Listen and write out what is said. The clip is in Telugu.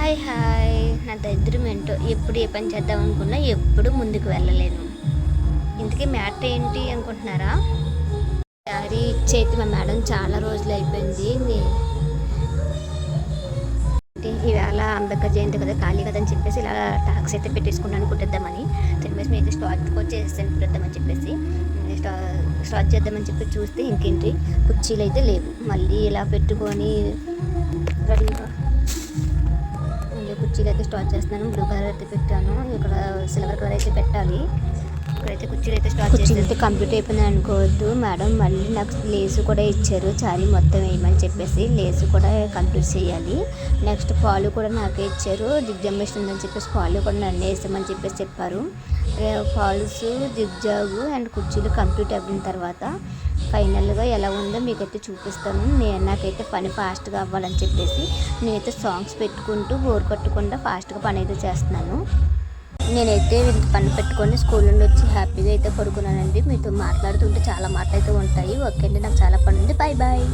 హాయ్ హాయ్ నా దరిద్రం ఏంటో ఎప్పుడు ఏ పని చేద్దాం అనుకున్నా ఎప్పుడు ముందుకు వెళ్ళలేను. ఇంతకీ మ్యాటర్ ఏంటి అనుకుంటున్నారా? శారీ ఇచ్చేది మా మేడం చాలా రోజులు అయిపోయింది. ఇవాళ అంబేద్కర్ జయంతి కదా, ఖాళీ కదా అని చెప్పేసి ఇలా టాక్స్ అయితే పెట్టేసుకున్నాను కుట్టిద్దామని. చెప్పేసి నేను స్టార్ట్ వచ్చేసాను కుట్టిద్దామని చెప్పేసి స్టార్ట్ చేద్దామని చెప్పి చూస్తే ఇంకేంటి కుర్చీలు అయితే లేవు. మళ్ళీ ఇలా పెట్టుకొని రెడీగా కుర్చీలు అయితే స్టార్ట్ చేస్తున్నాను. బ్లూ కలర్ అయితే పెట్టాను, ఇక్కడ సిల్వర్ కలర్ అయితే పెట్టాలి. ఇక్కడైతే కుర్చీలు అయితే స్టార్ట్ చేసి అయితే కంప్లీట్ అయిపోయింది అనుకోవద్దు. మేడం మళ్ళీ నాకు లేసు కూడా ఇచ్చారు, చారీ మొత్తం వేయమని చెప్పేసి లేసు కూడా కంప్లీట్ చేయాలి. నెక్స్ట్ పాలు కూడా నాకే ఇచ్చారు, జిగ్జాంబేషన్ ఉందని చెప్పేసి పాలు కూడా నన్ను వేసామని చెప్పేసి చెప్పారు. ఫాల్స్ జిగ్జాగు అండ్ కుర్చీలు కంప్లీట్ అయిన తర్వాత ఫైనల్గా ఎలా ఉందో మీకైతే చూపిస్తాను. నాకైతే పని ఫాస్ట్గా అవ్వాలని చెప్పేసి నేనైతే సాంగ్స్ పెట్టుకుంటూ బోర్ కొట్టకుండా ఫాస్ట్గా పని అయితే చేస్తున్నాను. నేనైతే పని పెట్టుకొని స్కూల్ నుండి వచ్చి హ్యాపీగా అయితే పడుకున్నానండి. మీతో మాట్లాడుతుంటే చాలా మాటలు అయితే ఉంటాయి. ఓకే అండి, నాకు చాలా పని ఉంది. Bye bye.